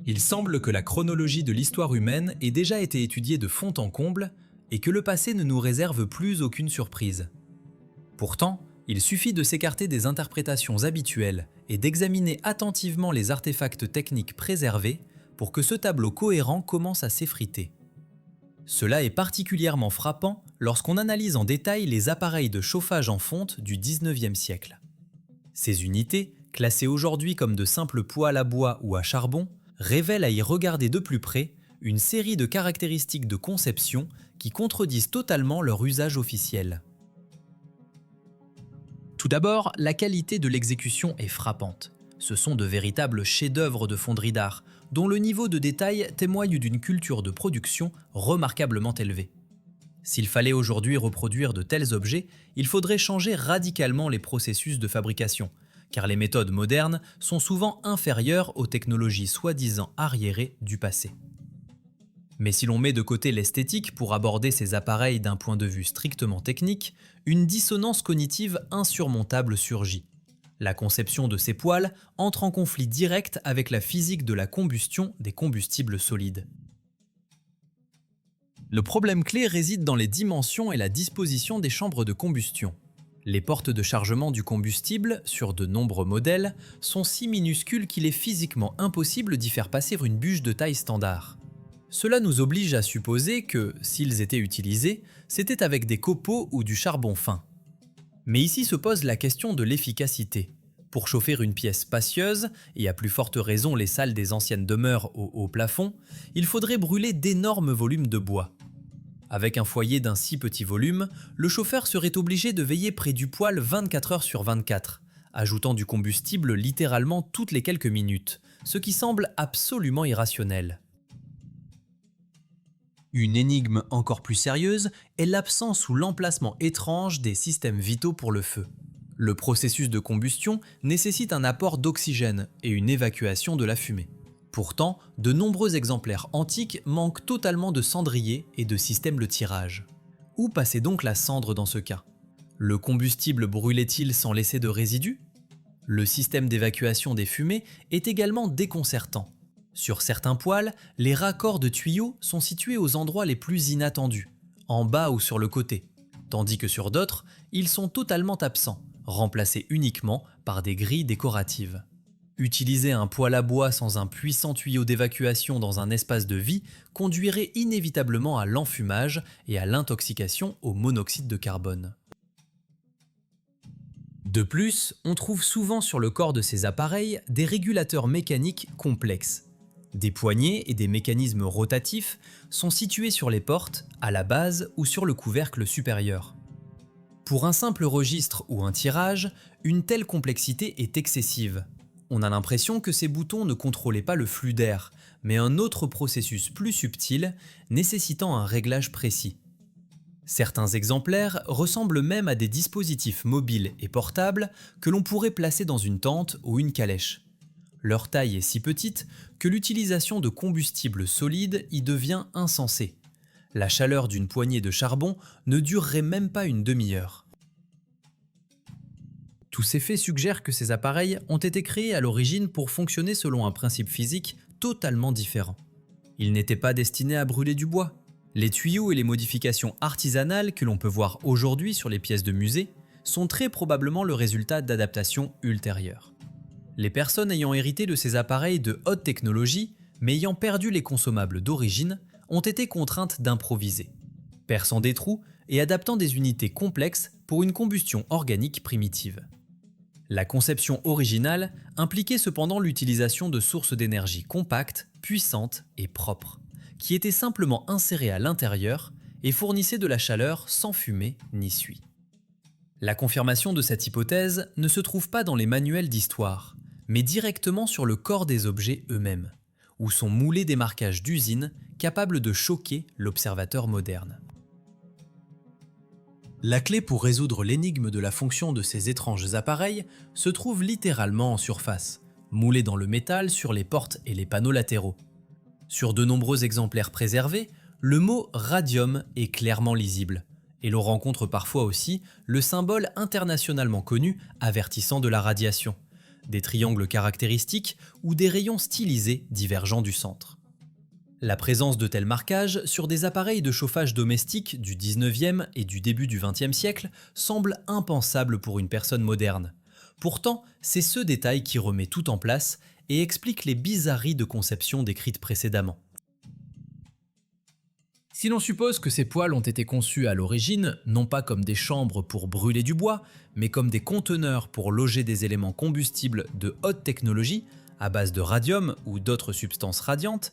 Il semble que la chronologie de l'histoire humaine ait déjà été étudiée de fond en comble et que le passé ne nous réserve plus aucune surprise. Pourtant, il suffit de s'écarter des interprétations habituelles et d'examiner attentivement les artefacts techniques préservés pour que ce tableau cohérent commence à s'effriter. Cela est particulièrement frappant lorsqu'on analyse en détail les appareils de chauffage en fonte du 19e siècle. Ces unités, classées aujourd'hui comme de simples poêles à bois ou à charbon, révèlent à y regarder de plus près une série de caractéristiques de conception qui contredisent totalement leur usage officiel. Tout d'abord, la qualité de l'exécution est frappante. Ce sont de véritables chefs-d'œuvre de fonderie d'art, dont le niveau de détail témoigne d'une culture de production remarquablement élevée. S'il fallait aujourd'hui reproduire de tels objets, il faudrait changer radicalement les processus de fabrication, car les méthodes modernes sont souvent inférieures aux technologies soi-disant arriérées du passé. Mais si l'on met de côté l'esthétique pour aborder ces appareils d'un point de vue strictement technique, une dissonance cognitive insurmontable surgit. La conception de ces poêles entre en conflit direct avec la physique de la combustion des combustibles solides. Le problème clé réside dans les dimensions et la disposition des chambres de combustion. Les portes de chargement du combustible, sur de nombreux modèles, sont si minuscules qu'il est physiquement impossible d'y faire passer une bûche de taille standard. Cela nous oblige à supposer que, s'ils étaient utilisés, c'était avec des copeaux ou du charbon fin. Mais ici se pose la question de l'efficacité. Pour chauffer une pièce spacieuse, et à plus forte raison les salles des anciennes demeures au haut plafond, il faudrait brûler d'énormes volumes de bois. Avec un foyer d'un si petit volume, le chauffeur serait obligé de veiller près du poêle 24 heures sur 24, ajoutant du combustible littéralement toutes les quelques minutes, ce qui semble absolument irrationnel. Une énigme encore plus sérieuse est l'absence ou l'emplacement étrange des systèmes vitaux pour le feu. Le processus de combustion nécessite un apport d'oxygène et une évacuation de la fumée. Pourtant, de nombreux exemplaires antiques manquent totalement de cendriers et de systèmes de tirage. Où passait donc la cendre dans ce cas? Le combustible brûlait-il sans laisser de résidus? Le système d'évacuation des fumées est également déconcertant. Sur certains poêles, les raccords de tuyaux sont situés aux endroits les plus inattendus, en bas ou sur le côté, tandis que sur d'autres, ils sont totalement absents, remplacés uniquement par des grilles décoratives. Utiliser un poêle à bois sans un puissant tuyau d'évacuation dans un espace de vie conduirait inévitablement à l'enfumage et à l'intoxication au monoxyde de carbone. De plus, on trouve souvent sur le corps de ces appareils des régulateurs mécaniques complexes. Des poignées et des mécanismes rotatifs sont situés sur les portes, à la base ou sur le couvercle supérieur. Pour un simple registre ou un tirage, une telle complexité est excessive. On a l'impression que ces boutons ne contrôlaient pas le flux d'air, mais un autre processus plus subtil nécessitant un réglage précis. Certains exemplaires ressemblent même à des dispositifs mobiles et portables que l'on pourrait placer dans une tente ou une calèche. Leur taille est si petite que l'utilisation de combustible solide y devient insensée. La chaleur d'une poignée de charbon ne durerait même pas une demi-heure. Tous ces faits suggèrent que ces appareils ont été créés à l'origine pour fonctionner selon un principe physique totalement différent. Ils n'étaient pas destinés à brûler du bois. Les tuyaux et les modifications artisanales que l'on peut voir aujourd'hui sur les pièces de musée sont très probablement le résultat d'adaptations ultérieures. Les personnes ayant hérité de ces appareils de haute technologie, mais ayant perdu les consommables d'origine, ont été contraintes d'improviser, perçant des trous et adaptant des unités complexes pour une combustion organique primitive. La conception originale impliquait cependant l'utilisation de sources d'énergie compactes, puissantes et propres, qui étaient simplement insérées à l'intérieur et fournissaient de la chaleur sans fumée ni suie. La confirmation de cette hypothèse ne se trouve pas dans les manuels d'histoire, mais directement sur le corps des objets eux-mêmes, où sont moulés des marquages d'usine capables de choquer l'observateur moderne. La clé pour résoudre l'énigme de la fonction de ces étranges appareils se trouve littéralement en surface, moulée dans le métal sur les portes et les panneaux latéraux. Sur de nombreux exemplaires préservés, le mot radium est clairement lisible, et l'on rencontre parfois aussi le symbole internationalement connu avertissant de la radiation, des triangles caractéristiques ou des rayons stylisés divergeant du centre. La présence de tels marquages sur des appareils de chauffage domestique du 19e et du début du 20e siècle semble impensable pour une personne moderne. Pourtant, c'est ce détail qui remet tout en place et explique les bizarreries de conception décrites précédemment. Si l'on suppose que ces poêles ont été conçus à l'origine, non pas comme des chambres pour brûler du bois, mais comme des conteneurs pour loger des éléments combustibles de haute technologie, à base de radium ou d'autres substances radiantes,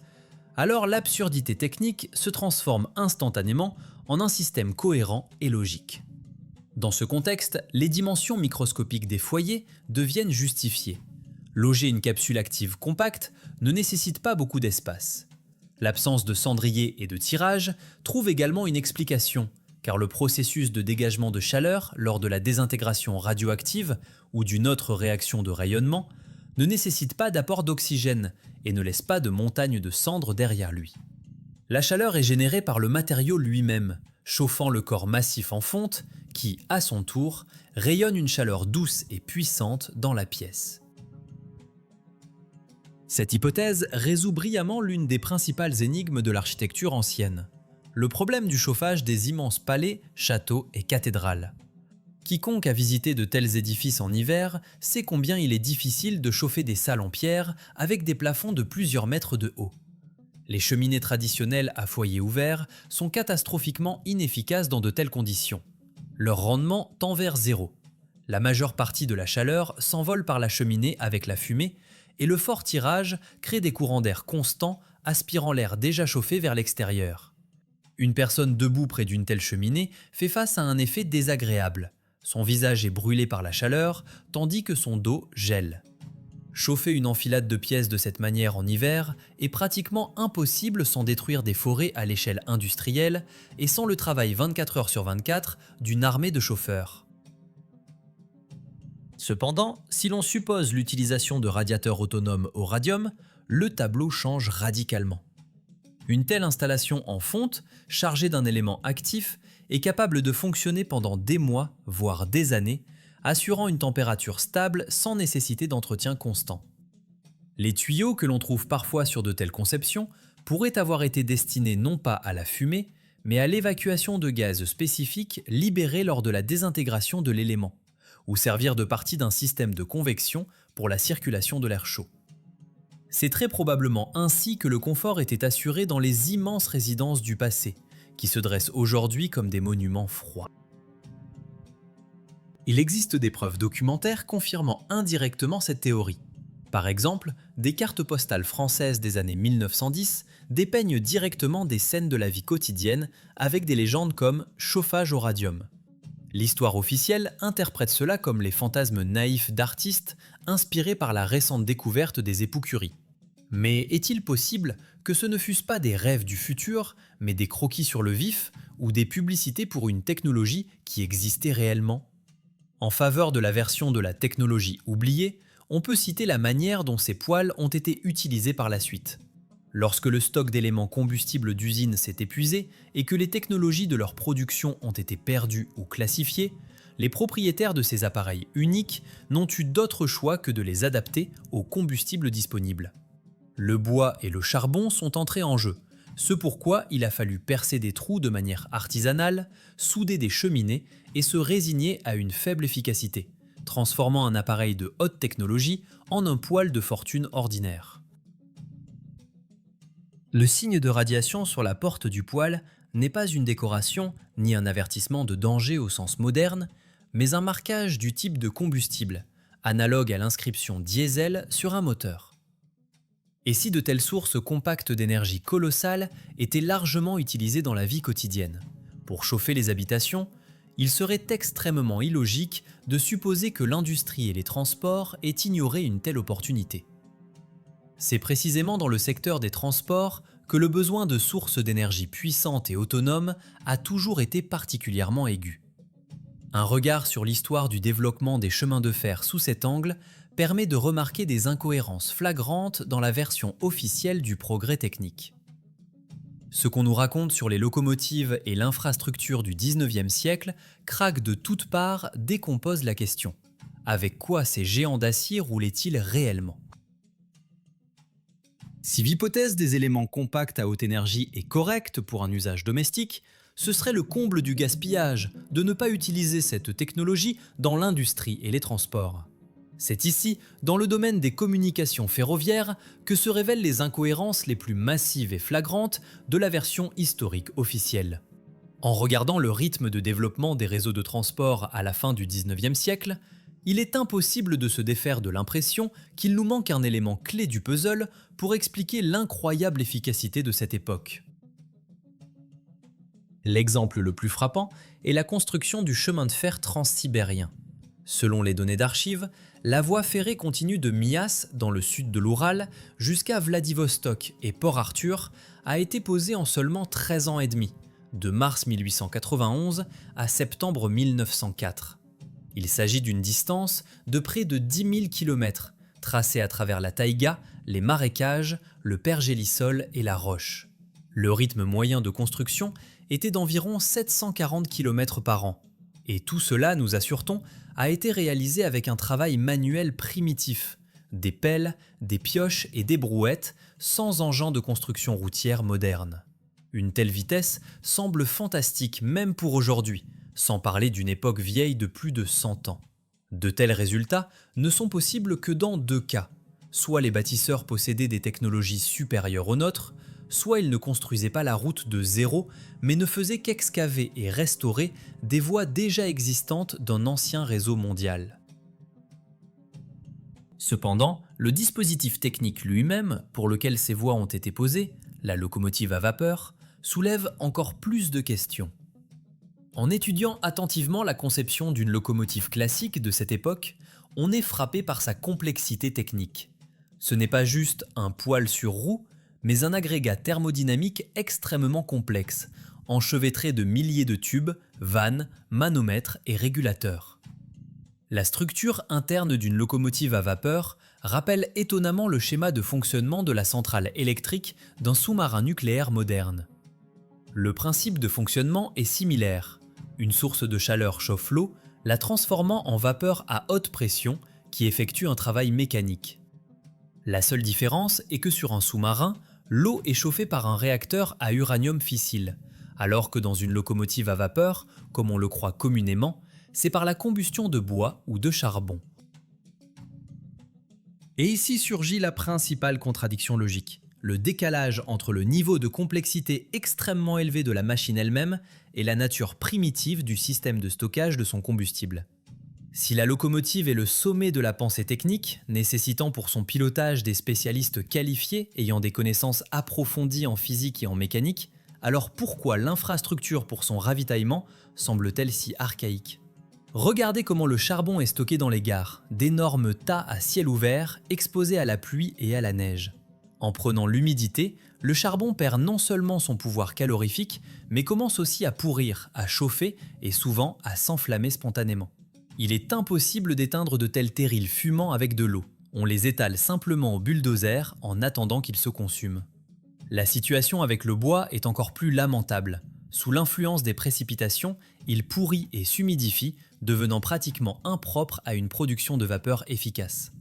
alors l'absurdité technique se transforme instantanément en un système cohérent et logique. Dans ce contexte, les dimensions microscopiques des foyers deviennent justifiées. Loger une capsule active compacte ne nécessite pas beaucoup d'espace. L'absence de cendrier et de tirage trouve également une explication, car le processus de dégagement de chaleur lors de la désintégration radioactive ou d'une autre réaction de rayonnement ne nécessite pas d'apport d'oxygène et ne laisse pas de montagne de cendres derrière lui. La chaleur est générée par le matériau lui-même, chauffant le corps massif en fonte qui, à son tour, rayonne une chaleur douce et puissante dans la pièce. Cette hypothèse résout brillamment l'une des principales énigmes de l'architecture ancienne, le problème du chauffage des immenses palais, châteaux et cathédrales. Quiconque a visité de tels édifices en hiver sait combien il est difficile de chauffer des salles en pierre avec des plafonds de plusieurs mètres de haut. Les cheminées traditionnelles à foyer ouvert sont catastrophiquement inefficaces dans de telles conditions. Leur rendement tend vers zéro. La majeure partie de la chaleur s'envole par la cheminée avec la fumée et le fort tirage crée des courants d'air constants aspirant l'air déjà chauffé vers l'extérieur. Une personne debout près d'une telle cheminée fait face à un effet désagréable. Son visage est brûlé par la chaleur, tandis que son dos gèle. Chauffer une enfilade de pièces de cette manière en hiver est pratiquement impossible sans détruire des forêts à l'échelle industrielle et sans le travail 24 heures sur 24 d'une armée de chauffeurs. Cependant, si l'on suppose l'utilisation de radiateurs autonomes au radium, le tableau change radicalement. Une telle installation en fonte, chargée d'un élément actif, est capable de fonctionner pendant des mois, voire des années, assurant une température stable sans nécessité d'entretien constant. Les tuyaux que l'on trouve parfois sur de telles conceptions pourraient avoir été destinés non pas à la fumée, mais à l'évacuation de gaz spécifiques libérés lors de la désintégration de l'élément, ou servir de partie d'un système de convection pour la circulation de l'air chaud. C'est très probablement ainsi que le confort était assuré dans les immenses résidences du passé, qui se dressent aujourd'hui comme des monuments froids. Il existe des preuves documentaires confirmant indirectement cette théorie. Par exemple, des cartes postales françaises des années 1910 dépeignent directement des scènes de la vie quotidienne avec des légendes comme « chauffage au radium ». L'histoire officielle interprète cela comme les fantasmes naïfs d'artistes inspirés par la récente découverte des époux Curie. Mais est-il possible que ce ne fussent pas des rêves du futur, mais des croquis sur le vif ou des publicités pour une technologie qui existait réellement ? En faveur de la version de la technologie oubliée, on peut citer la manière dont ces poêles ont été utilisées par la suite. Lorsque le stock d'éléments combustibles d'usine s'est épuisé et que les technologies de leur production ont été perdues ou classifiées, les propriétaires de ces appareils uniques n'ont eu d'autre choix que de les adapter aux combustibles disponibles. Le bois et le charbon sont entrés en jeu, ce pourquoi il a fallu percer des trous de manière artisanale, souder des cheminées et se résigner à une faible efficacité, transformant un appareil de haute technologie en un poêle de fortune ordinaire. Le signe de radiation sur la porte du poêle n'est pas une décoration ni un avertissement de danger au sens moderne, mais un marquage du type de combustible, analogue à l'inscription diesel sur un moteur. Et si de telles sources compactes d'énergie colossale étaient largement utilisées dans la vie quotidienne? Pour chauffer les habitations, il serait extrêmement illogique de supposer que l'industrie et les transports aient ignoré une telle opportunité. C'est précisément dans le secteur des transports que le besoin de sources d'énergie puissantes et autonomes a toujours été particulièrement aigu. Un regard sur l'histoire du développement des chemins de fer sous cet angle permet de remarquer des incohérences flagrantes dans la version officielle du progrès technique. Ce qu'on nous raconte sur les locomotives et l'infrastructure du 19e siècle craque de toutes parts dès qu'on pose la question. Avec quoi ces géants d'acier roulaient-ils réellement? Si l'hypothèse des éléments compacts à haute énergie est correcte pour un usage domestique, ce serait le comble du gaspillage de ne pas utiliser cette technologie dans l'industrie et les transports. C'est ici, dans le domaine des communications ferroviaires, que se révèlent les incohérences les plus massives et flagrantes de la version historique officielle. En regardant le rythme de développement des réseaux de transport à la fin du 19e siècle, il est impossible de se défaire de l'impression qu'il nous manque un élément clé du puzzle pour expliquer l'incroyable efficacité de cette époque. L'exemple le plus frappant est la construction du chemin de fer transsibérien. Selon les données d'archives, la voie ferrée continue de Mias, dans le sud de l'Oural, jusqu'à Vladivostok et Port-Arthur, a été posée en seulement 13 ans et demi, de mars 1891 à septembre 1904. Il s'agit d'une distance de près de 10 000 km, tracée à travers la taïga, les marécages, le pergélisol et la roche. Le rythme moyen de construction était d'environ 740 km par an. Et tout cela, nous assure-t-on, a été réalisé avec un travail manuel primitif, des pelles, des pioches et des brouettes, sans engins de construction routière moderne. Une telle vitesse semble fantastique même pour aujourd'hui, sans parler d'une époque vieille de plus de 100 ans. De tels résultats ne sont possibles que dans deux cas. Soit les bâtisseurs possédaient des technologies supérieures aux nôtres, soit ils ne construisaient pas la route de zéro, mais ne faisaient qu'excaver et restaurer des voies déjà existantes d'un ancien réseau mondial. Cependant, le dispositif technique lui-même, pour lequel ces voies ont été posées, la locomotive à vapeur, soulève encore plus de questions. En étudiant attentivement la conception d'une locomotive classique de cette époque, on est frappé par sa complexité technique. Ce n'est pas juste un poêle sur roue, mais un agrégat thermodynamique extrêmement complexe, enchevêtré de milliers de tubes, vannes, manomètres et régulateurs. La structure interne d'une locomotive à vapeur rappelle étonnamment le schéma de fonctionnement de la centrale électrique d'un sous-marin nucléaire moderne. Le principe de fonctionnement est similaire. Une source de chaleur chauffe l'eau, la transformant en vapeur à haute pression qui effectue un travail mécanique. La seule différence est que sur un sous-marin, l'eau est chauffée par un réacteur à uranium fissile, alors que dans une locomotive à vapeur, comme on le croit communément, c'est par la combustion de bois ou de charbon. Et ici surgit la principale contradiction logique, le décalage entre le niveau de complexité extrêmement élevé de la machine elle-même et la nature primitive du système de stockage de son combustible. Si la locomotive est le sommet de la pensée technique, nécessitant pour son pilotage des spécialistes qualifiés ayant des connaissances approfondies en physique et en mécanique, alors pourquoi l'infrastructure pour son ravitaillement semble-t-elle si archaïque ? Regardez comment le charbon est stocké dans les gares, d'énormes tas à ciel ouvert, exposés à la pluie et à la neige. En prenant l'humidité, le charbon perd non seulement son pouvoir calorifique, mais commence aussi à pourrir, à chauffer et souvent à s'enflammer spontanément. Il est impossible d'éteindre de tels terrils fumants avec de l'eau. On les étale simplement au bulldozer en attendant qu'ils se consument. La situation avec le bois est encore plus lamentable. Sous l'influence des précipitations, il pourrit et s'humidifie, devenant pratiquement impropre à une production de vapeur efficace.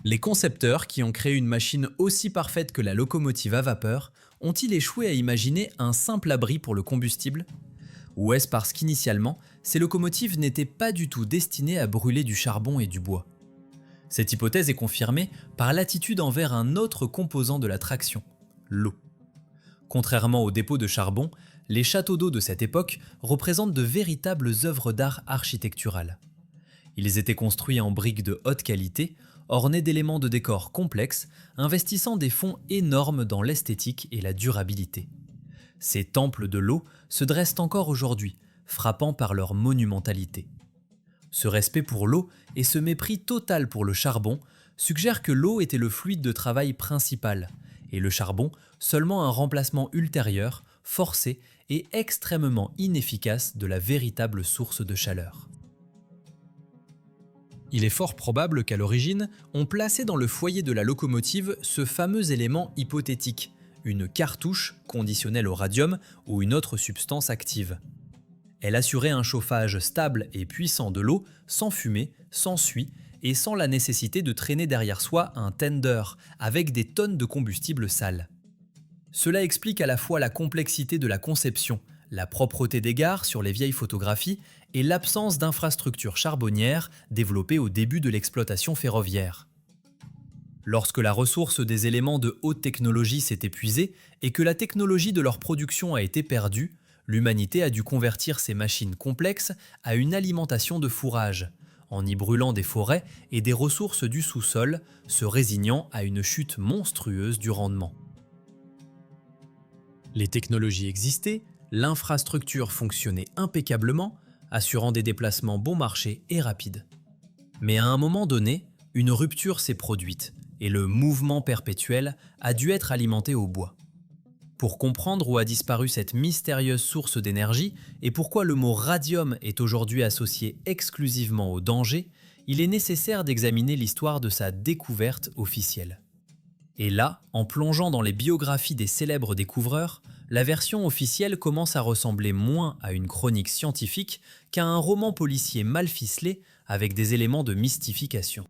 Les concepteurs qui ont créé une machine aussi parfaite que la locomotive à vapeur ont-ils échoué à imaginer un simple abri pour le combustible ? Ou est-ce parce qu'initialement, ces locomotives n'étaient pas du tout destinées à brûler du charbon et du bois ? Cette hypothèse est confirmée par l'attitude envers un autre composant de la traction, l'eau. Contrairement aux dépôts de charbon, les châteaux d'eau de cette époque représentent de véritables œuvres d'art architecturales. Ils étaient construits en briques de haute qualité, ornés d'éléments de décor complexes, investissant des fonds énormes dans l'esthétique et la durabilité. Ces temples de l'eau se dressent encore aujourd'hui, frappant par leur monumentalité. Ce respect pour l'eau et ce mépris total pour le charbon suggèrent que l'eau était le fluide de travail principal, et le charbon seulement un remplacement ultérieur, forcé et extrêmement inefficace de la véritable source de chaleur. Il est fort probable qu'à l'origine, on plaçait dans le foyer de la locomotive ce fameux élément hypothétique, une cartouche conditionnelle au radium ou une autre substance active. Elle assurait un chauffage stable et puissant de l'eau, sans fumée, sans suie et sans la nécessité de traîner derrière soi un tender avec des tonnes de combustible sale. Cela explique à la fois la complexité de la conception, la propreté des gares sur les vieilles photographies et l'absence d'infrastructures charbonnières développées au début de l'exploitation ferroviaire. Lorsque la ressource des éléments de haute technologie s'est épuisée et que la technologie de leur production a été perdue, l'humanité a dû convertir ces machines complexes à une alimentation de fourrage, en y brûlant des forêts et des ressources du sous-sol, se résignant à une chute monstrueuse du rendement. Les technologies existaient, l'infrastructure fonctionnait impeccablement, assurant des déplacements bon marché et rapides. Mais à un moment donné, une rupture s'est produite et le mouvement perpétuel a dû être alimenté au bois. Pour comprendre où a disparu cette mystérieuse source d'énergie et pourquoi le mot radium est aujourd'hui associé exclusivement au danger, il est nécessaire d'examiner l'histoire de sa découverte officielle. Et là, en plongeant dans les biographies des célèbres découvreurs, la version officielle commence à ressembler moins à une chronique scientifique qu'à un roman policier mal ficelé avec des éléments de mystification.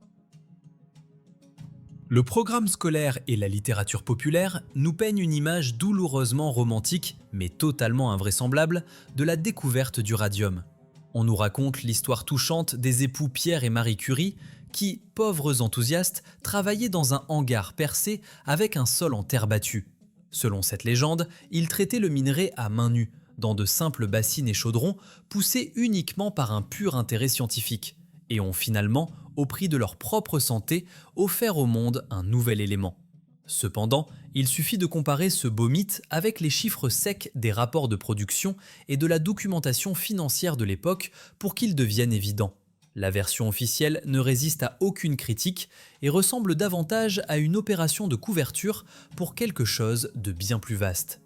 Le programme scolaire et la littérature populaire nous peignent une image douloureusement romantique, mais totalement invraisemblable, de la découverte du radium. On nous raconte l'histoire touchante des époux Pierre et Marie Curie qui, pauvres enthousiastes, travaillaient dans un hangar percé avec un sol en terre battue. Selon cette légende, ils traitaient le minerai à main nue, dans de simples bassines et chaudrons poussés uniquement par un pur intérêt scientifique, et ont finalement, au prix de leur propre santé, offert au monde un nouvel élément. Cependant, il suffit de comparer ce beau mythe avec les chiffres secs des rapports de production et de la documentation financière de l'époque pour qu'il devienne évident. La version officielle ne résiste à aucune critique et ressemble davantage à une opération de couverture pour quelque chose de bien plus vaste.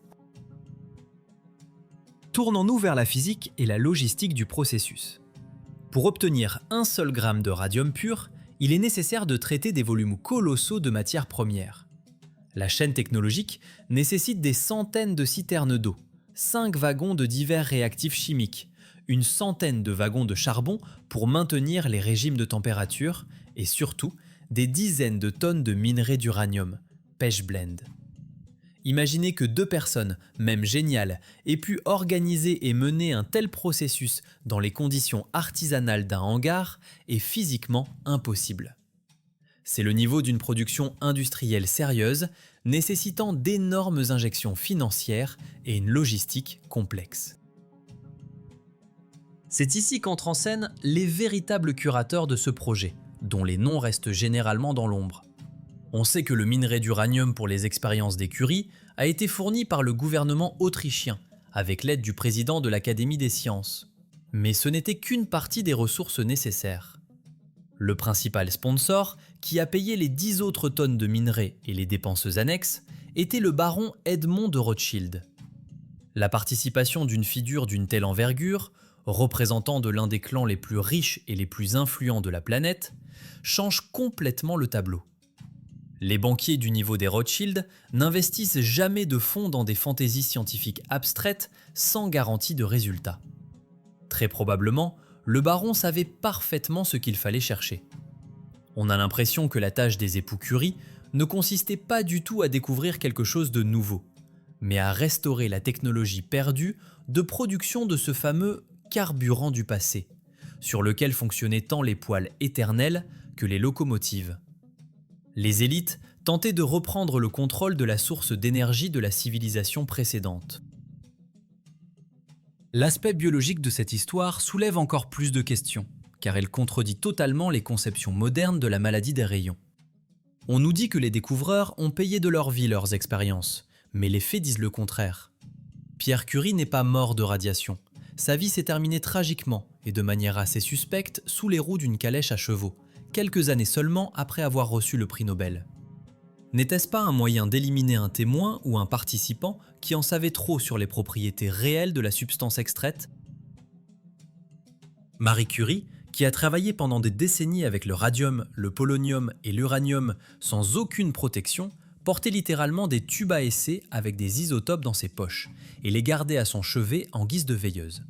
Tournons-nous vers la physique et la logistique du processus. Pour obtenir un seul gramme de radium pur, il est nécessaire de traiter des volumes colossaux de matières premières. La chaîne technologique nécessite des centaines de citernes d'eau, 5 wagons de divers réactifs chimiques, une centaine de wagons de charbon pour maintenir les régimes de température et surtout des dizaines de tonnes de minerai d'uranium, pechblende. Imaginez que 2 personnes, même géniales, aient pu organiser et mener un tel processus dans les conditions artisanales d'un hangar est physiquement impossible. C'est le niveau d'une production industrielle sérieuse, nécessitant d'énormes injections financières et une logistique complexe. C'est ici qu'entrent en scène les véritables curateurs de ce projet, dont les noms restent généralement dans l'ombre. On sait que le minerai d'uranium pour les expériences des Curie a été fourni par le gouvernement autrichien, avec l'aide du président de l'Académie des sciences. Mais ce n'était qu'une partie des ressources nécessaires. Le principal sponsor, qui a payé les 10 autres tonnes de minerai et les dépenses annexes, était le baron Edmond de Rothschild. La participation d'une figure d'une telle envergure, représentant de l'un des clans les plus riches et les plus influents de la planète, change complètement le tableau. Les banquiers du niveau des Rothschild n'investissent jamais de fonds dans des fantaisies scientifiques abstraites sans garantie de résultat. Très probablement, le baron savait parfaitement ce qu'il fallait chercher. On a l'impression que la tâche des époux Curie ne consistait pas du tout à découvrir quelque chose de nouveau, mais à restaurer la technologie perdue de production de ce fameux carburant du passé, sur lequel fonctionnaient tant les poêles éternels que les locomotives. Les élites tentaient de reprendre le contrôle de la source d'énergie de la civilisation précédente. L'aspect biologique de cette histoire soulève encore plus de questions, car elle contredit totalement les conceptions modernes de la maladie des rayons. On nous dit que les découvreurs ont payé de leur vie leurs expériences, mais les faits disent le contraire. Pierre Curie n'est pas mort de radiation. Sa vie s'est terminée tragiquement et de manière assez suspecte sous les roues d'une calèche à chevaux, quelques années seulement après avoir reçu le prix Nobel. N'était-ce pas un moyen d'éliminer un témoin ou un participant qui en savait trop sur les propriétés réelles de la substance extraite ? Marie Curie, qui a travaillé pendant des décennies avec le radium, le polonium et l'uranium sans aucune protection, portait littéralement des tubes à essai avec des isotopes dans ses poches et les gardait à son chevet en guise de veilleuse.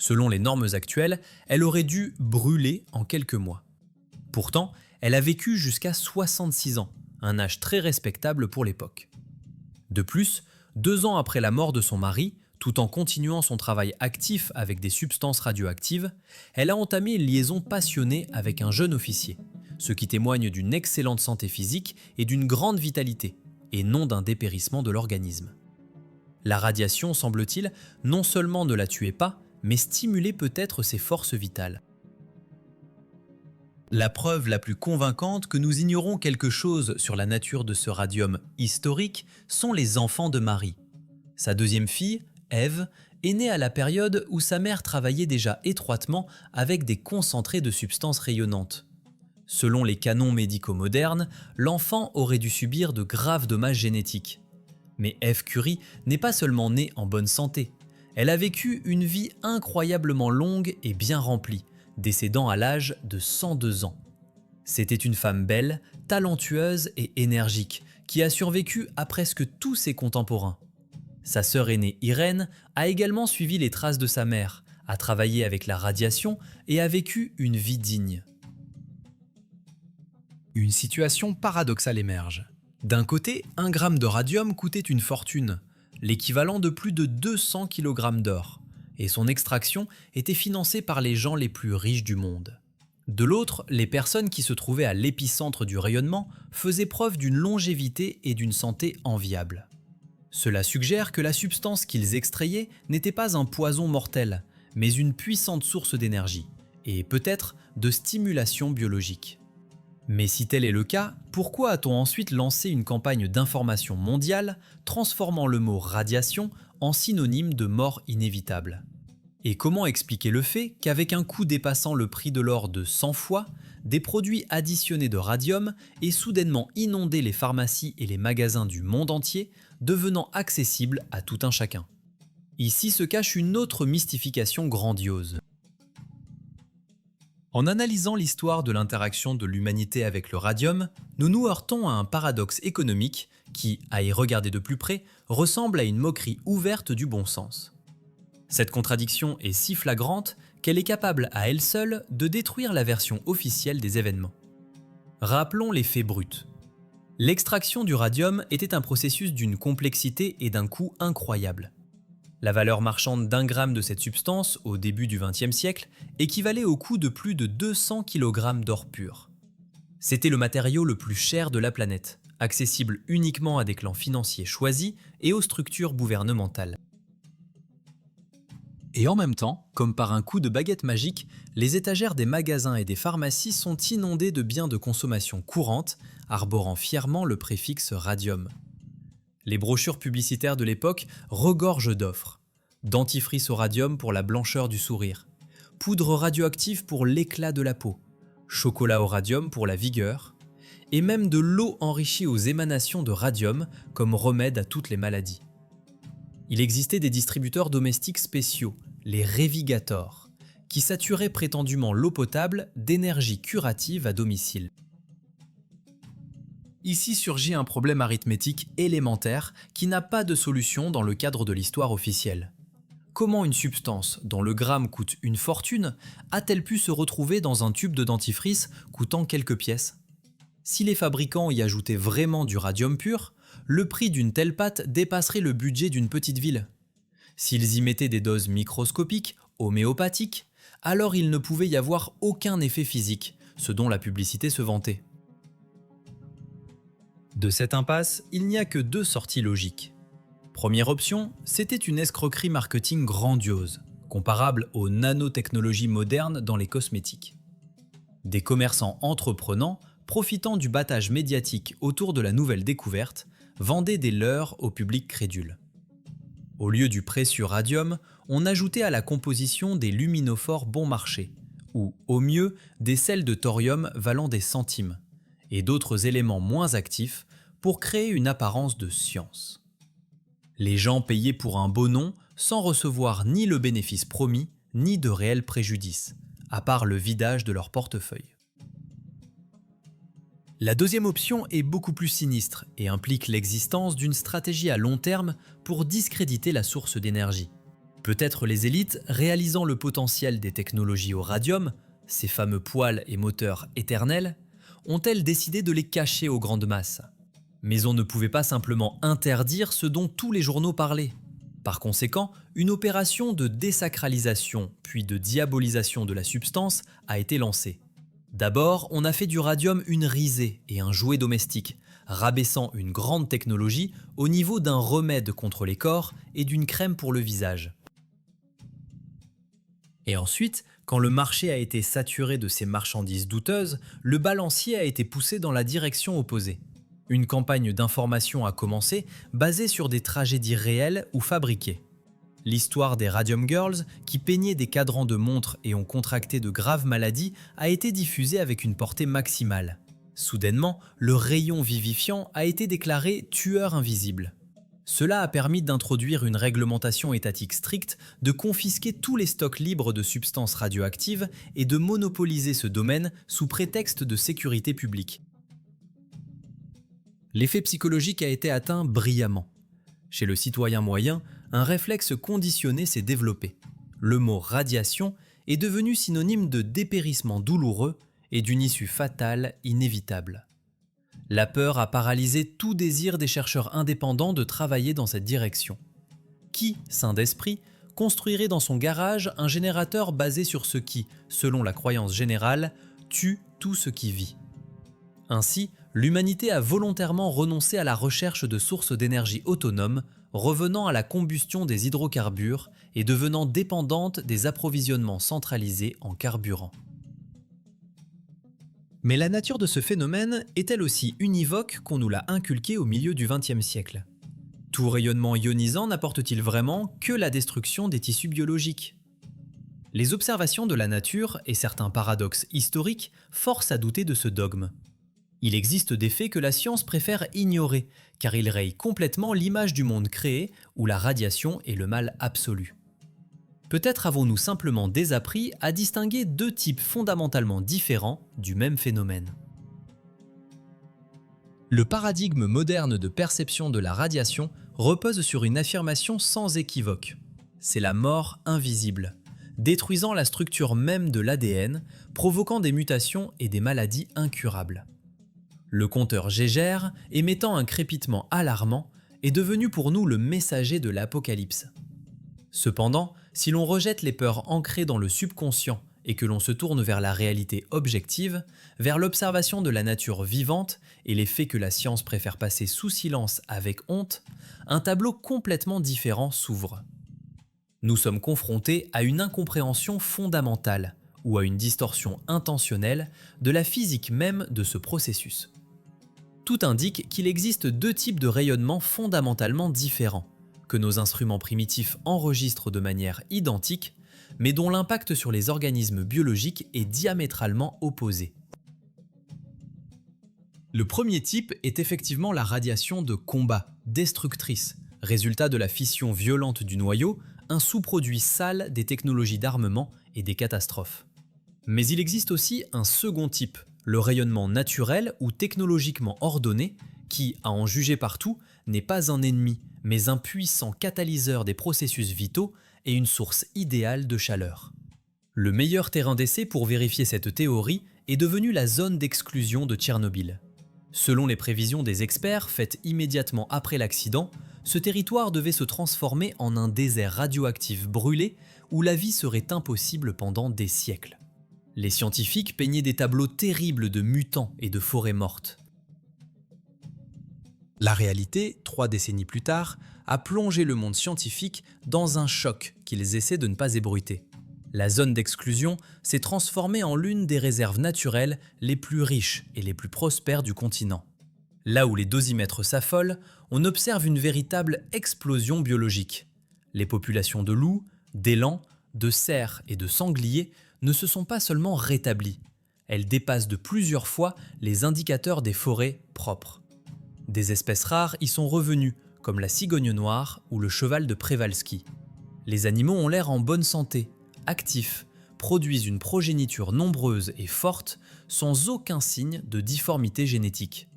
Selon les normes actuelles, elle aurait dû brûler en quelques mois. Pourtant, elle a vécu jusqu'à 66 ans, un âge très respectable pour l'époque. De plus, 2 ans après la mort de son mari, tout en continuant son travail actif avec des substances radioactives, elle a entamé une liaison passionnée avec un jeune officier, ce qui témoigne d'une excellente santé physique et d'une grande vitalité, et non d'un dépérissement de l'organisme. La radiation, semble-t-il, non seulement ne la tuait pas, mais stimulait peut-être ses forces vitales. La preuve la plus convaincante que nous ignorons quelque chose sur la nature de ce radium historique sont les enfants de Marie. Sa deuxième fille, Ève, est née à la période où sa mère travaillait déjà étroitement avec des concentrés de substances rayonnantes. Selon les canons médicaux modernes, l'enfant aurait dû subir de graves dommages génétiques. Mais Ève Curie n'est pas seulement née en bonne santé, elle a vécu une vie incroyablement longue et bien remplie, décédant à l'âge de 102 ans. C'était une femme belle, talentueuse et énergique, qui a survécu à presque tous ses contemporains. Sa sœur aînée Irène a également suivi les traces de sa mère, a travaillé avec la radiation et a vécu une vie digne. Une situation paradoxale émerge. D'un côté, 1 gramme de radium coûtait une fortune, l'équivalent de plus de 200 kg d'or, et son extraction était financée par les gens les plus riches du monde. De l'autre, les personnes qui se trouvaient à l'épicentre du rayonnement faisaient preuve d'une longévité et d'une santé enviables. Cela suggère que la substance qu'ils extrayaient n'était pas un poison mortel, mais une puissante source d'énergie, et peut-être de stimulation biologique. Mais si tel est le cas, pourquoi a-t-on ensuite lancé une campagne d'information mondiale transformant le mot radiation en synonyme de mort inévitable? Et comment expliquer le fait qu'avec un coût dépassant le prix de l'or de 100 fois, des produits additionnés de radium aient soudainement inondé les pharmacies et les magasins du monde entier, devenant accessibles à tout un chacun? Ici se cache une autre mystification grandiose. En analysant l'histoire de l'interaction de l'humanité avec le radium, nous nous heurtons à un paradoxe économique qui, à y regarder de plus près, ressemble à une moquerie ouverte du bon sens. Cette contradiction est si flagrante qu'elle est capable à elle seule de détruire la version officielle des événements. Rappelons les faits bruts. L'extraction du radium était un processus d'une complexité et d'un coût incroyables. La valeur marchande d'1 gramme de cette substance au début du XXe siècle équivalait au coût de plus de 200 kg d'or pur. C'était le matériau le plus cher de la planète, accessible uniquement à des clans financiers choisis et aux structures gouvernementales. Et en même temps, comme par un coup de baguette magique, les étagères des magasins et des pharmacies sont inondées de biens de consommation courante, arborant fièrement le préfixe radium. Les brochures publicitaires de l'époque regorgent d'offres. Dentifrice au radium pour la blancheur du sourire, poudre radioactive pour l'éclat de la peau, chocolat au radium pour la vigueur, et même de l'eau enrichie aux émanations de radium comme remède à toutes les maladies. Il existait des distributeurs domestiques spéciaux, les Revigators, qui saturaient prétendument l'eau potable d'énergie curative à domicile. Ici surgit un problème arithmétique élémentaire qui n'a pas de solution dans le cadre de l'histoire officielle. Comment une substance dont le gramme coûte une fortune a-t-elle pu se retrouver dans un tube de dentifrice coûtant quelques pièces? Si les fabricants y ajoutaient vraiment du radium pur, le prix d'une telle pâte dépasserait le budget d'une petite ville. S'ils y mettaient des doses microscopiques, homéopathiques, alors il ne pouvait y avoir aucun effet physique, ce dont la publicité se vantait. De cette impasse, il n'y a que 2 sorties logiques. Première option, c'était une escroquerie marketing grandiose, comparable aux nanotechnologies modernes dans les cosmétiques. Des commerçants entreprenants, profitant du battage médiatique autour de la nouvelle découverte, vendaient des leurres au public crédule. Au lieu du précieux radium, on ajoutait à la composition des luminophores bon marché, ou au mieux des sels de thorium valant des centimes, et d'autres éléments moins actifs pour créer une apparence de science. Les gens payaient pour un beau nom sans recevoir ni le bénéfice promis, ni de réel préjudice, à part le vidage de leur portefeuille. La deuxième option est beaucoup plus sinistre et implique l'existence d'une stratégie à long terme pour discréditer la source d'énergie. Peut-être les élites, réalisant le potentiel des technologies au radium, ces fameux poêles et moteurs éternels, ont-elles décidé de les cacher aux grandes masses. Mais on ne pouvait pas simplement interdire ce dont tous les journaux parlaient. Par conséquent, une opération de désacralisation puis de diabolisation de la substance a été lancée. D'abord, on a fait du radium une risée et un jouet domestique, rabaissant une grande technologie au niveau d'un remède contre les corps et d'une crème pour le visage. Et ensuite, quand le marché a été saturé de ces marchandises douteuses, le balancier a été poussé dans la direction opposée. Une campagne d'information a commencé, basée sur des tragédies réelles ou fabriquées. L'histoire des Radium Girls, qui peignaient des cadrans de montres et ont contracté de graves maladies, a été diffusée avec une portée maximale. Soudainement, le rayon vivifiant a été déclaré tueur invisible. Cela a permis d'introduire une réglementation étatique stricte, de confisquer tous les stocks libres de substances radioactives et de monopoliser ce domaine sous prétexte de sécurité publique. L'effet psychologique a été atteint brillamment. Chez le citoyen moyen, un réflexe conditionné s'est développé. Le mot radiation est devenu synonyme de dépérissement douloureux et d'une issue fatale inévitable. La peur a paralysé tout désir des chercheurs indépendants de travailler dans cette direction. Qui, sain d'esprit, construirait dans son garage un générateur basé sur ce qui, selon la croyance générale, tue tout ce qui vit? Ainsi, l'humanité a volontairement renoncé à la recherche de sources d'énergie autonomes, revenant à la combustion des hydrocarbures et devenant dépendante des approvisionnements centralisés en carburant. Mais la nature de ce phénomène est-elle aussi univoque qu'on nous l'a inculqué au milieu du XXe siècle? Tout rayonnement ionisant n'apporte-t-il vraiment que la destruction des tissus biologiques? Les observations de la nature et certains paradoxes historiques forcent à douter de ce dogme. Il existe des faits que la science préfère ignorer, car ils rayent complètement l'image du monde créé où la radiation est le mal absolu. Peut-être avons-nous simplement désappris à distinguer deux types fondamentalement différents du même phénomène. Le paradigme moderne de perception de la radiation repose sur une affirmation sans équivoque. C'est la mort invisible, détruisant la structure même de l'ADN, provoquant des mutations et des maladies incurables. Le compteur Geiger, émettant un crépitement alarmant, est devenu pour nous le messager de l'apocalypse. Cependant, si l'on rejette les peurs ancrées dans le subconscient et que l'on se tourne vers la réalité objective, vers l'observation de la nature vivante et les faits que la science préfère passer sous silence avec honte, un tableau complètement différent s'ouvre. Nous sommes confrontés à une incompréhension fondamentale ou à une distorsion intentionnelle de la physique même de ce processus. Tout indique qu'il existe deux types de rayonnements fondamentalement différents, que nos instruments primitifs enregistrent de manière identique, mais dont l'impact sur les organismes biologiques est diamétralement opposé. Le premier type est effectivement la radiation de combat, destructrice, résultat de la fission violente du noyau, un sous-produit sale des technologies d'armement et des catastrophes. Mais il existe aussi un second type, le rayonnement naturel ou technologiquement ordonné, qui, à en juger partout, n'est pas un ennemi, mais un puissant catalyseur des processus vitaux et une source idéale de chaleur. Le meilleur terrain d'essai pour vérifier cette théorie est devenu la zone d'exclusion de Tchernobyl. Selon les prévisions des experts faites immédiatement après l'accident, ce territoire devait se transformer en un désert radioactif brûlé où la vie serait impossible pendant des siècles. Les scientifiques peignaient des tableaux terribles de mutants et de forêts mortes. La réalité, 3 décennies plus tard, a plongé le monde scientifique dans un choc qu'ils essaient de ne pas ébruiter. La zone d'exclusion s'est transformée en l'une des réserves naturelles les plus riches et les plus prospères du continent. Là où les dosimètres s'affolent, on observe une véritable explosion biologique. Les populations de loups, d'élans, de cerfs et de sangliers ne se sont pas seulement rétablies. Elles dépassent de plusieurs fois les indicateurs des forêts propres. Des espèces rares y sont revenues, comme la cigogne noire ou le cheval de Przewalski. Les animaux ont l'air en bonne santé, actifs, produisent une progéniture nombreuse et forte, sans aucun signe de difformité génétique.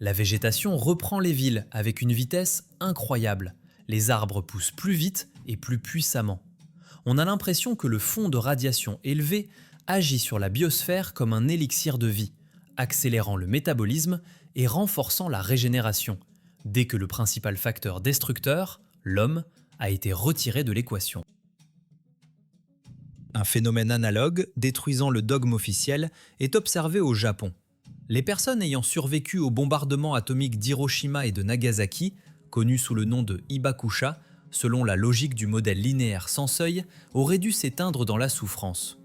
La végétation reprend les villes avec une vitesse incroyable. Les arbres poussent plus vite et plus puissamment. On a l'impression que le fond de radiation élevé agit sur la biosphère comme un élixir de vie, accélérant le métabolisme et renforçant la régénération, dès que le principal facteur destructeur, l'homme, a été retiré de l'équation. Un phénomène analogue, détruisant le dogme officiel, est observé au Japon. Les personnes ayant survécu au bombardement atomique d'Hiroshima et de Nagasaki, connu sous le nom de Hibakusha, selon la logique du modèle linéaire sans seuil, auraient dû s'éteindre dans la souffrance.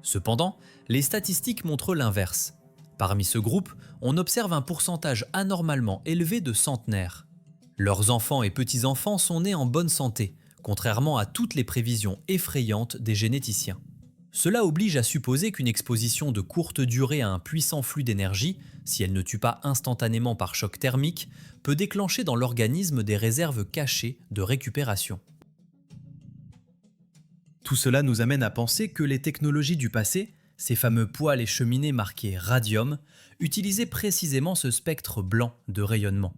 Cependant, les statistiques montrent l'inverse. Parmi ce groupe, on observe un pourcentage anormalement élevé de centenaires. Leurs enfants et petits-enfants sont nés en bonne santé, contrairement à toutes les prévisions effrayantes des généticiens. Cela oblige à supposer qu'une exposition de courte durée à un puissant flux d'énergie, si elle ne tue pas instantanément par choc thermique, peut déclencher dans l'organisme des réserves cachées de récupération. Tout cela nous amène à penser que les technologies du passé, ces fameux poêles et cheminées marqués radium, utilisaient précisément ce spectre blanc de rayonnement.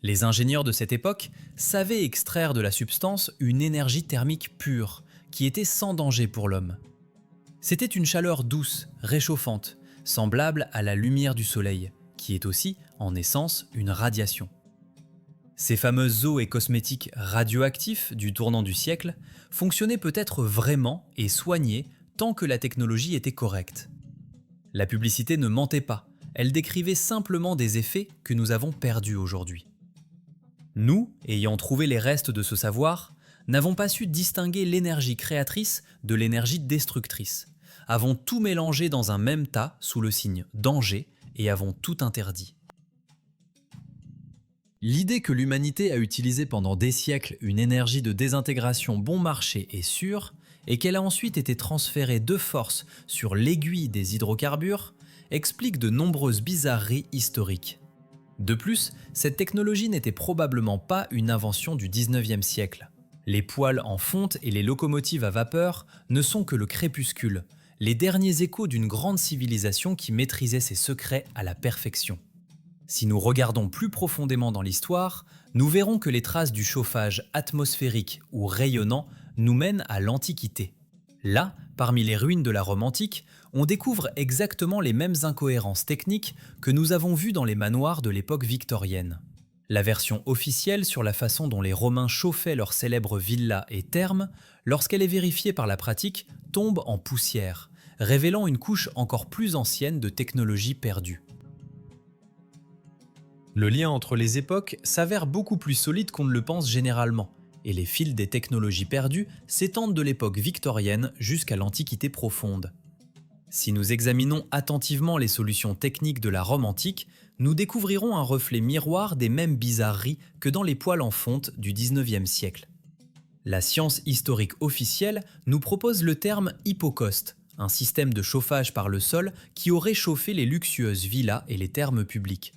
Les ingénieurs de cette époque savaient extraire de la substance une énergie thermique pure, qui était sans danger pour l'homme. C'était une chaleur douce, réchauffante, semblable à la lumière du soleil, qui est aussi, en essence, une radiation. Ces fameuses eaux et cosmétiques radioactifs du tournant du siècle fonctionnaient peut-être vraiment et soignaient tant que la technologie était correcte. La publicité ne mentait pas, elle décrivait simplement des effets que nous avons perdus aujourd'hui. Nous, ayant trouvé les restes de ce savoir, n'avons pas su distinguer l'énergie créatrice de l'énergie destructrice, avons tout mélangé dans un même tas sous le signe danger et avons tout interdit. L'idée que l'humanité a utilisé pendant des siècles une énergie de désintégration bon marché est sûre, et qu'elle a ensuite été transférée de force sur l'aiguille des hydrocarbures, explique de nombreuses bizarreries historiques. De plus, cette technologie n'était probablement pas une invention du 19e siècle. Les poêles en fonte et les locomotives à vapeur ne sont que le crépuscule, les derniers échos d'une grande civilisation qui maîtrisait ses secrets à la perfection. Si nous regardons plus profondément dans l'histoire, nous verrons que les traces du chauffage atmosphérique ou rayonnant nous mènent à l'Antiquité. Là, parmi les ruines de la Rome antique, on découvre exactement les mêmes incohérences techniques que nous avons vues dans les manoirs de l'époque victorienne. La version officielle sur la façon dont les Romains chauffaient leurs célèbres villas et thermes, lorsqu'elle est vérifiée par la pratique, tombe en poussière, révélant une couche encore plus ancienne de technologie perdue. Le lien entre les époques s'avère beaucoup plus solide qu'on ne le pense généralement, et les fils des technologies perdues s'étendent de l'époque victorienne jusqu'à l'Antiquité profonde. Si nous examinons attentivement les solutions techniques de la Rome antique, nous découvrirons un reflet miroir des mêmes bizarreries que dans les poêles en fonte du 19e siècle. La science historique officielle nous propose le terme hypocauste, un système de chauffage par le sol qui aurait chauffé les luxueuses villas et les thermes publics.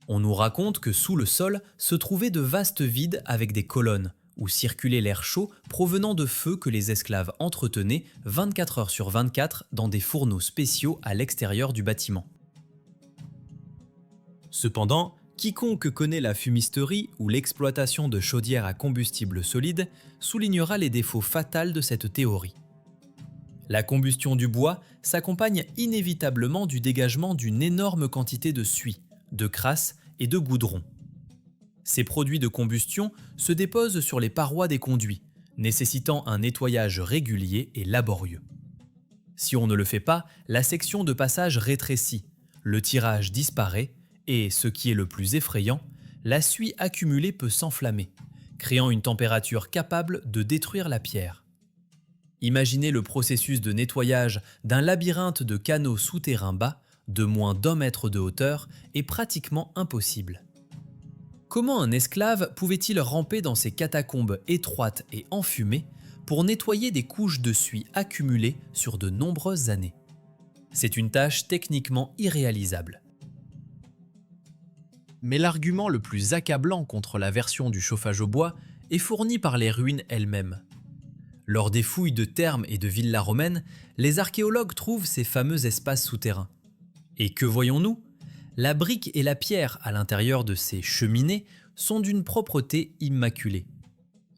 On nous raconte que sous le sol se trouvaient de vastes vides avec des colonnes, où circulait l'air chaud provenant de feux que les esclaves entretenaient 24 heures sur 24 dans des fourneaux spéciaux à l'extérieur du bâtiment. Cependant, quiconque connaît la fumisterie ou l'exploitation de chaudières à combustible solide soulignera les défauts fatals de cette théorie. La combustion du bois s'accompagne inévitablement du dégagement d'une énorme quantité de suie, de crasse et de goudron. Ces produits de combustion se déposent sur les parois des conduits, nécessitant un nettoyage régulier et laborieux. Si on ne le fait pas, la section de passage rétrécit, le tirage disparaît et, ce qui est le plus effrayant, la suie accumulée peut s'enflammer, créant une température capable de détruire la pierre. Imaginez le processus de nettoyage d'un labyrinthe de canaux souterrains bas, de moins d'1 mètre de hauteur, est pratiquement impossible. Comment un esclave pouvait-il ramper dans ces catacombes étroites et enfumées pour nettoyer des couches de suie accumulées sur de nombreuses années? C'est une tâche techniquement irréalisable. Mais l'argument le plus accablant contre la version du chauffage au bois est fourni par les ruines elles-mêmes. Lors des fouilles de thermes et de villas romaines, les archéologues trouvent ces fameux espaces souterrains. Et que voyons-nous ? La brique et la pierre à l'intérieur de ces cheminées sont d'une propreté immaculée.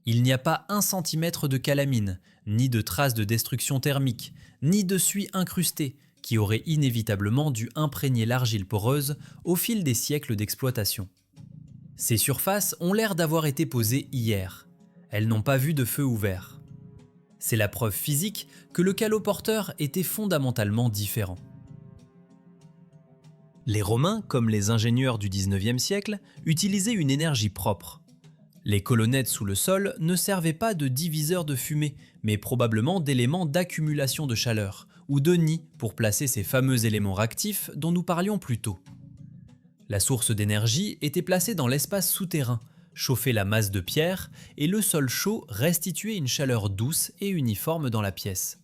Il n'y a pas 1 centimètre de calamine, ni de traces de destruction thermique, ni de suie incrustée, qui auraient inévitablement dû imprégner l'argile poreuse au fil des siècles d'exploitation. Ces surfaces ont l'air d'avoir été posées hier. Elles n'ont pas vu de feu ouvert. C'est la preuve physique que le caloporteur était fondamentalement différent. Les Romains, comme les ingénieurs du XIXe siècle, utilisaient une énergie propre. Les colonnettes sous le sol ne servaient pas de diviseurs de fumée, mais probablement d'éléments d'accumulation de chaleur, ou de nids pour placer ces fameux éléments réactifs dont nous parlions plus tôt. La source d'énergie était placée dans l'espace souterrain, chauffait la masse de pierre, et le sol chaud restituait une chaleur douce et uniforme dans la pièce.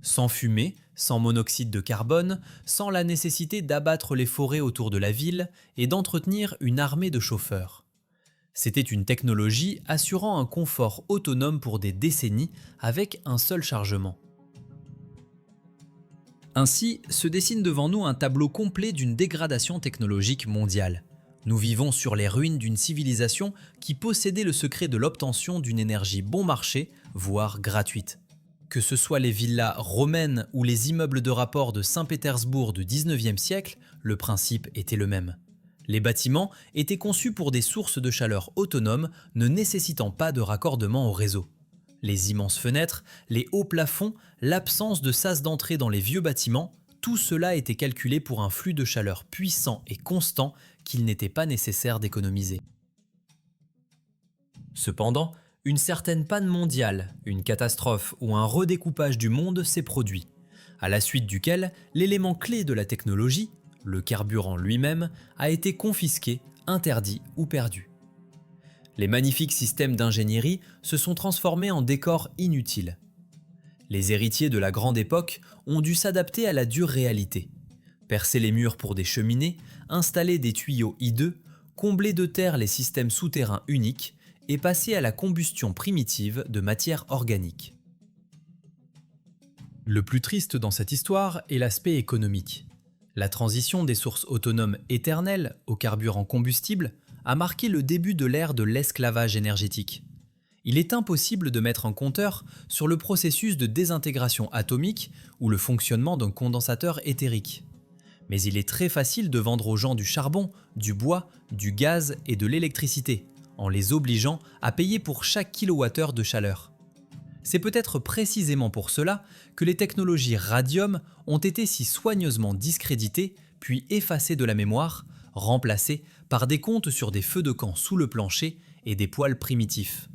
Sans fumée, sans monoxyde de carbone, sans la nécessité d'abattre les forêts autour de la ville et d'entretenir une armée de chauffeurs. C'était une technologie assurant un confort autonome pour des décennies avec un seul chargement. Ainsi, se dessine devant nous un tableau complet d'une dégradation technologique mondiale. Nous vivons sur les ruines d'une civilisation qui possédait le secret de l'obtention d'une énergie bon marché, voire gratuite. Que ce soit les villas romaines ou les immeubles de rapport de Saint-Pétersbourg du XIXe siècle, le principe était le même. Les bâtiments étaient conçus pour des sources de chaleur autonomes ne nécessitant pas de raccordement au réseau. Les immenses fenêtres, les hauts plafonds, l'absence de sas d'entrée dans les vieux bâtiments, tout cela était calculé pour un flux de chaleur puissant et constant qu'il n'était pas nécessaire d'économiser. Cependant, une certaine panne mondiale, une catastrophe ou un redécoupage du monde s'est produit, à la suite duquel l'élément clé de la technologie, le carburant lui-même, a été confisqué, interdit ou perdu. Les magnifiques systèmes d'ingénierie se sont transformés en décors inutiles. Les héritiers de la grande époque ont dû s'adapter à la dure réalité. Percer les murs pour des cheminées, installer des tuyaux hideux, combler de terre les systèmes souterrains uniques et passer à la combustion primitive de matière organique. Le plus triste dans cette histoire est l'aspect économique. La transition des sources autonomes éternelles au carburant combustible a marqué le début de l'ère de l'esclavage énergétique. Il est impossible de mettre un compteur sur le processus de désintégration atomique ou le fonctionnement d'un condensateur éthérique. Mais il est très facile de vendre aux gens du charbon, du bois, du gaz et de l'électricité, en les obligeant à payer pour chaque kilowattheure de chaleur. C'est peut-être précisément pour cela que les technologies radium ont été si soigneusement discréditées puis effacées de la mémoire, remplacées par des comptes sur des feux de camp sous le plancher et des poêles primitifs.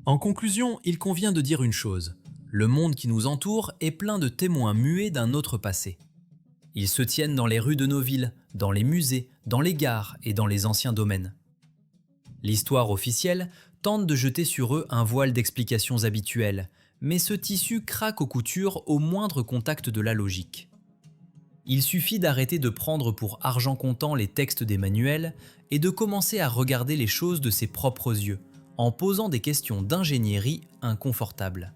En conclusion, il convient de dire une chose. Le monde qui nous entoure est plein de témoins muets d'un autre passé. Ils se tiennent dans les rues de nos villes, dans les musées, dans les gares et dans les anciens domaines. L'histoire officielle tente de jeter sur eux un voile d'explications habituelles, mais ce tissu craque aux coutures au moindre contact de la logique. Il suffit d'arrêter de prendre pour argent comptant les textes des manuels et de commencer à regarder les choses de ses propres yeux, en posant des questions d'ingénierie inconfortables.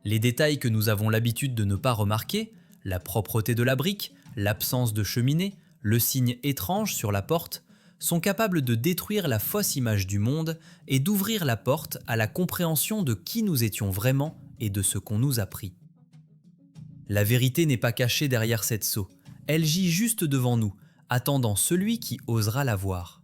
Les détails que nous avons l'habitude de ne pas remarquer, la propreté de la brique, l'absence de cheminée, le signe étrange sur la porte, sont capables de détruire la fausse image du monde et d'ouvrir la porte à la compréhension de qui nous étions vraiment et de ce qu'on nous a pris. La vérité n'est pas cachée derrière cette sceau, elle gît juste devant nous, attendant celui qui osera la voir.